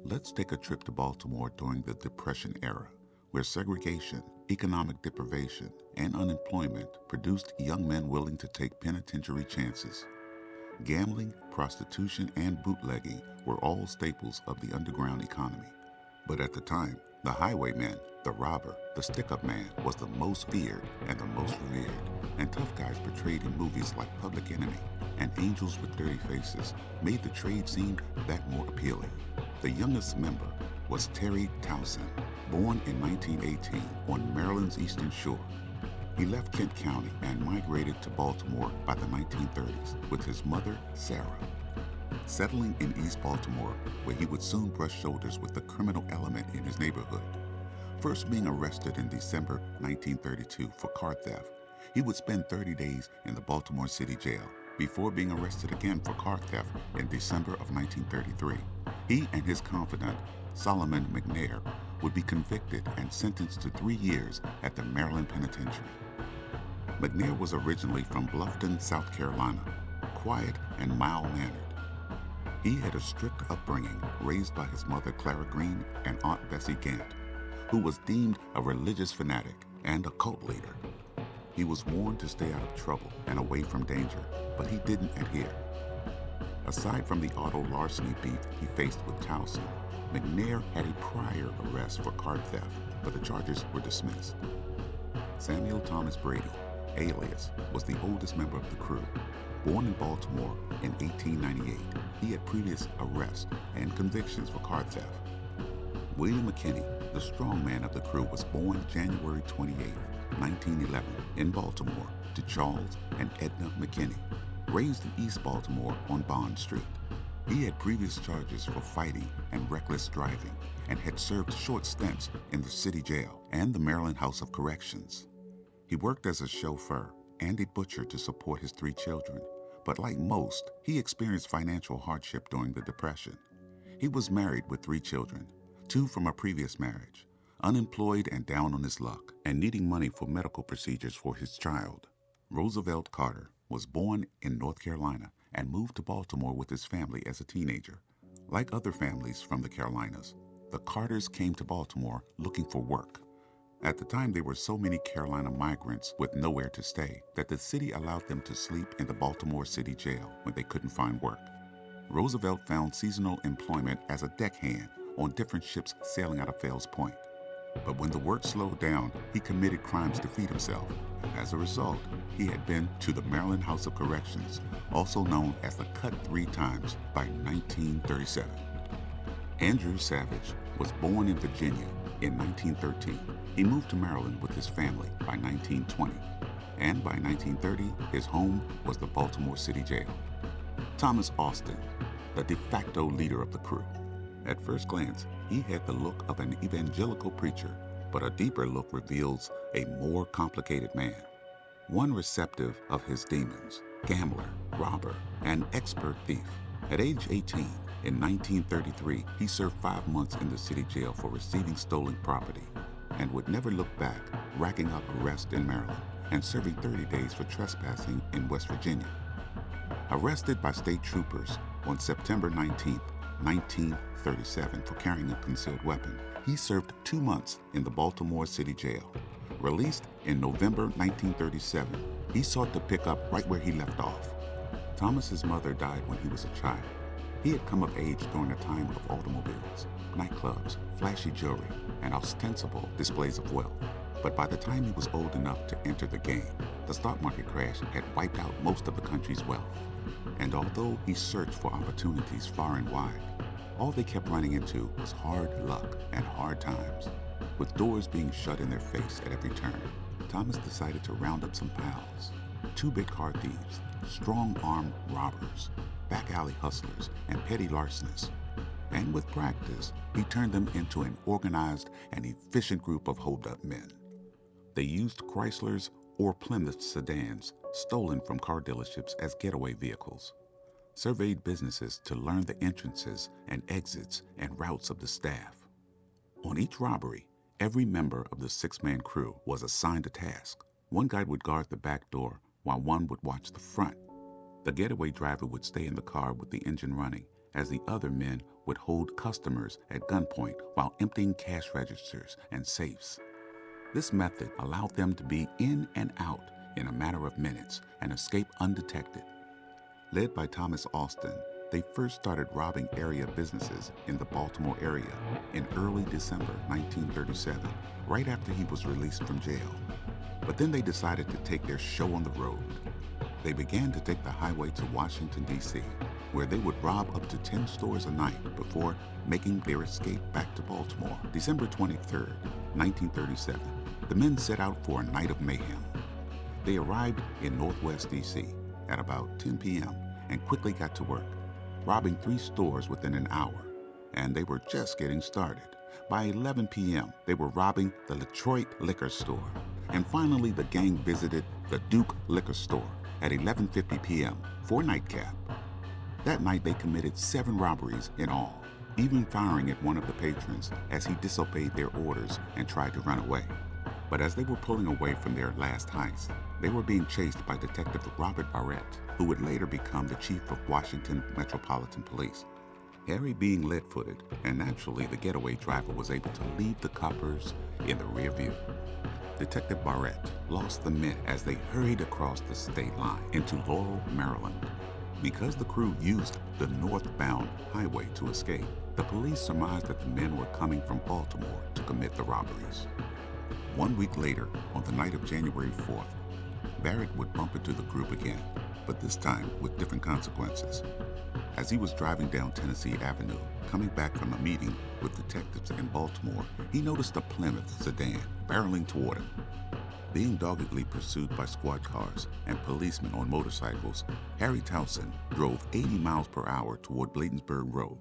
Let's take a trip to Baltimore during the Depression era, where segregation, economic deprivation, and unemployment produced young men willing to take penitentiary chances. Gambling, prostitution, and bootlegging were all staples of the underground economy. But at the time, the highwayman, the robber, the stick-up man was the most feared and the most revered, and tough guys portrayed in movies like Public Enemy and Angels with Dirty Faces made the trade seem that more appealing. The youngest member was Harry Towson, born in 1918 on Maryland's Eastern Shore. He left Kent County and migrated to Baltimore by the 1930s with his mother, Sarah. Settling in East Baltimore, where he would soon brush shoulders with the criminal element in his neighborhood. First being arrested in December 1932 for car theft, he would spend 30 days in the Baltimore City Jail before being arrested again for car theft in December of 1933. He and his confidant, Solomon McNair, would be convicted and sentenced to 3 years at the Maryland Penitentiary. McNair was originally from Bluffton, South Carolina, quiet and mild-mannered. He had a strict upbringing raised by his mother Clara Green and Aunt Bessie Gant, who was deemed a religious fanatic and a cult leader. He was warned to stay out of trouble and away from danger, but he didn't adhere. Aside from the auto larceny beef he faced with Towson, McNair had a prior arrest for car theft, but the charges were dismissed. Samuel Thomas Brady, alias, was the oldest member of the crew. Born in Baltimore in 1898, he had previous arrests and convictions for car theft. William McKinney, the strongman of the crew, was born January 28, 1911, in Baltimore to Charles and Edna McKinney, raised in East Baltimore on Bond Street. He had previous charges for fighting and reckless driving and had served short stints in the city jail and the Maryland House of Corrections. He worked as a chauffeur and a butcher to support his 3 children, but like most, he experienced financial hardship during the Depression. He was married with 3 children, 2 from a previous marriage, unemployed and down on his luck, and needing money for medical procedures for his child. Roosevelt Carter was born in North Carolina and moved to Baltimore with his family as a teenager. Like other families from the Carolinas, the Carters came to Baltimore looking for work. At the time, there were so many Carolina migrants with nowhere to stay that the city allowed them to sleep in the Baltimore City Jail when they couldn't find work. Roosevelt found seasonal employment as a deckhand on different ships sailing out of Fells Point. But when the work slowed down, he committed crimes to feed himself. As a result, he had been to the Maryland House of Corrections, also known as the Cut 3 times, by 1937. Andrew Savage was born in Virginia in 1913. He moved to Maryland with his family by 1920, and by 1930, his home was the Baltimore City Jail. Thomas Austin, the de facto leader of the crew. At first glance, he had the look of an evangelical preacher, but a deeper look reveals a more complicated man. One receptive of his demons, gambler, robber, and expert thief. At age 18, in 1933, he served 5 months in the city jail for receiving stolen property and would never look back, racking up arrests in Maryland and serving 30 days for trespassing in West Virginia. Arrested by state troopers on September 19, 1937 for carrying a concealed weapon, he served 2 months in the Baltimore City Jail. Released in November 1937, he sought to pick up right where he left off. Thomas's mother died when he was a child. He had come of age during a time of automobiles, nightclubs, flashy jewelry, and ostensible displays of wealth. But by the time he was old enough to enter the game, the stock market crash had wiped out most of the country's wealth. And although he searched for opportunities far and wide, all they kept running into was hard luck and hard times. With doors being shut in their face at every turn, Thomas decided to round up some pals. 2 big car thieves, strong-armed robbers, back alley hustlers, and petty larcenists. And with practice, he turned them into an organized and efficient group of hold-up men. They used Chryslers or Plymouth sedans stolen from car dealerships as getaway vehicles, surveyed businesses to learn the entrances and exits and routes of the staff. On each robbery, every member of the 6-man crew was assigned a task. One guy would guard the back door while one would watch the front. The getaway driver would stay in the car with the engine running as the other men would hold customers at gunpoint while emptying cash registers and safes. This method allowed them to be in and out in a matter of minutes and escape undetected. Led by Thomas Austin, they first started robbing area businesses in the Baltimore area in early December 1937, right after he was released from jail. But then they decided to take their show on the road. They began to take the highway to Washington, D.C., where they would rob up to 10 stores a night before making their escape back to Baltimore. December 23, 1937, the men set out for a night of mayhem. They arrived in Northwest D.C. at about 10 p.m. and quickly got to work, robbing 3 stores within an hour, and they were just getting started. By 11 p.m., they were robbing the Detroit liquor store, and finally the gang visited the Duke liquor store at 11:50 p.m. for a nightcap. That night they committed 7 robberies in all, even firing at one of the patrons as he disobeyed their orders and tried to run away. But as they were pulling away from their last heist, they were being chased by Detective Robert Barrett, who would later become the chief of Washington Metropolitan Police. Harry being lead-footed, and naturally the getaway driver was able to leave the coppers in the rear view. Detective Barrett lost the men as they hurried across the state line into Laurel, Maryland. Because the crew used the northbound highway to escape, the police surmised that the men were coming from Baltimore to commit the robberies. 1 week later, on the night of January 4th, Barrett would bump into the group again, but this time with different consequences. As he was driving down Tennessee Avenue, coming back from a meeting with detectives in Baltimore, he noticed a Plymouth sedan barreling toward him. Being doggedly pursued by squad cars and policemen on motorcycles, Harry Towson drove 80 miles per hour toward Bladensburg Road,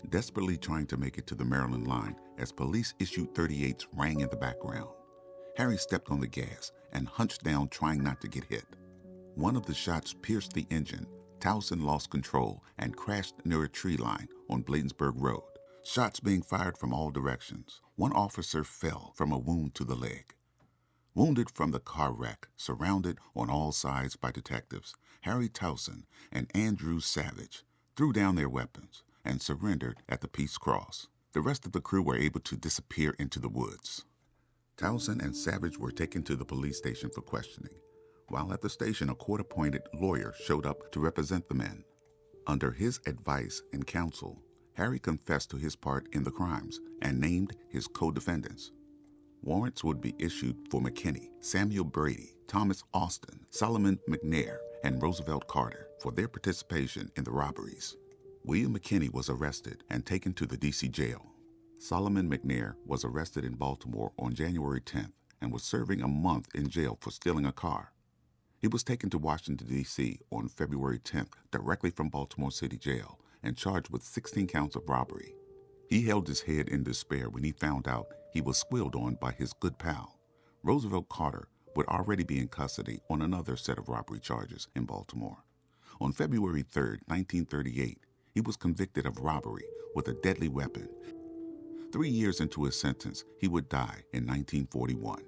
desperately trying to make it to the Maryland line as police-issued .38s rang in the background. Harry stepped on the gas and hunched down, trying not to get hit. One of the shots pierced the engine. Towson lost control and crashed near a tree line on Bladensburg Road, shots being fired from all directions. One officer fell from a wound to the leg. Wounded from the car wreck, surrounded on all sides by detectives, Harry Towson and Andrew Savage threw down their weapons and surrendered at the Peace Cross. The rest of the crew were able to disappear into the woods. Towson and Savage were taken to the police station for questioning. While at the station, a court-appointed lawyer showed up to represent the men. Under his advice and counsel, Harry confessed to his part in the crimes and named his co-defendants. Warrants would be issued for McKinney, Samuel Brady, Thomas Austin, Solomon McNair, and Roosevelt Carter for their participation in the robberies. William McKinney was arrested and taken to the D.C. jail. Solomon McNair was arrested in Baltimore on January 10th and was serving a month in jail for stealing a car. He was taken to Washington, D.C. on February 10th directly from Baltimore City Jail and charged with 16 counts of robbery. He held his head in despair when he found out he was squealed on by his good pal. Roosevelt Carter would already be in custody on another set of robbery charges in Baltimore. On February 3, 1938, he was convicted of robbery with a deadly weapon. 3 years into his sentence, he would die in 1941.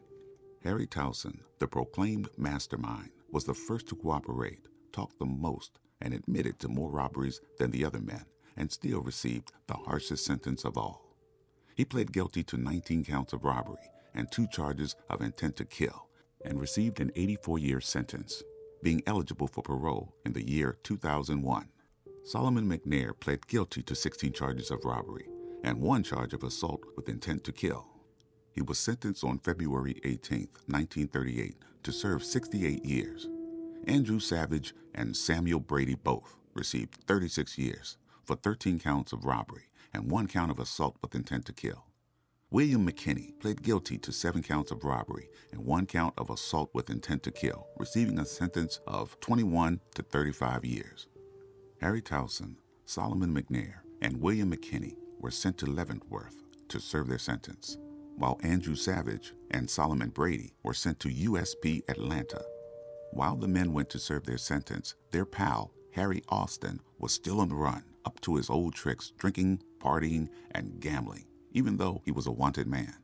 Harry Towson, the proclaimed mastermind, was the first to cooperate, talked the most, and admitted to more robberies than the other men, and still received the harshest sentence of all. He pled guilty to 19 counts of robbery and 2 charges of intent to kill, and received an 84-year sentence, being eligible for parole in the year 2001. Solomon McNair pled guilty to 16 charges of robbery and 1 charge of assault with intent to kill. He was sentenced on February 18, 1938, to serve 68 years. Andrew Savage and Samuel Brady both received 36 years for 13 counts of robbery and 1 count of assault with intent to kill. William McKinney pled guilty to 7 counts of robbery and 1 count of assault with intent to kill, receiving a sentence of 21 to 35 years. Harry Towson, Solomon McNair, and William McKinney were sent to Leavenworth to serve their sentence, while Andrew Savage and Solomon Brady were sent to USP Atlanta. While the men went to serve their sentence, their pal, Harry Austin, was still on the run, up to his old tricks, drinking, partying, and gambling, even though he was a wanted man.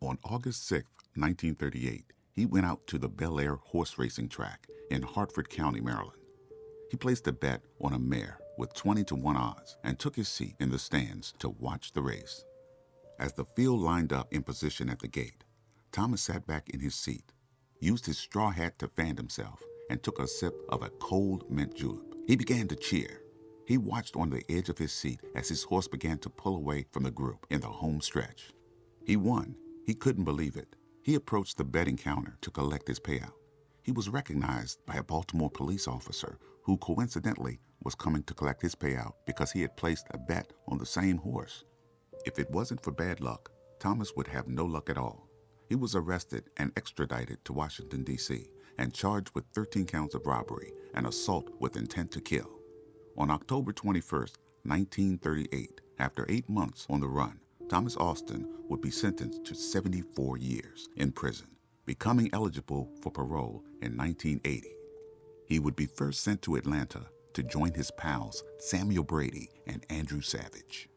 On August 6, 1938, he went out to the Bel Air horse racing track in Hartford County, Maryland. He placed a bet on a mare with 20-1 odds and took his seat in the stands to watch the race. As the field lined up in position at the gate, Thomas sat back in his seat, used his straw hat to fan himself, and took a sip of a cold mint julep. He began to cheer. He watched on the edge of his seat as his horse began to pull away from the group in the home stretch. He won. He couldn't believe it. He approached the betting counter to collect his payout. He was recognized by a Baltimore police officer who coincidentally was coming to collect his payout because he had placed a bet on the same horse. If it wasn't for bad luck, Thomas would have no luck at all. He was arrested and extradited to Washington, D.C., and charged with 13 counts of robbery and assault with intent to kill. On October 21st, 1938, after 8 months on the run, Thomas Austin would be sentenced to 74 years in prison, becoming eligible for parole in 1980. He would be first sent to Atlanta to join his pals Samuel Brady and Andrew Savage.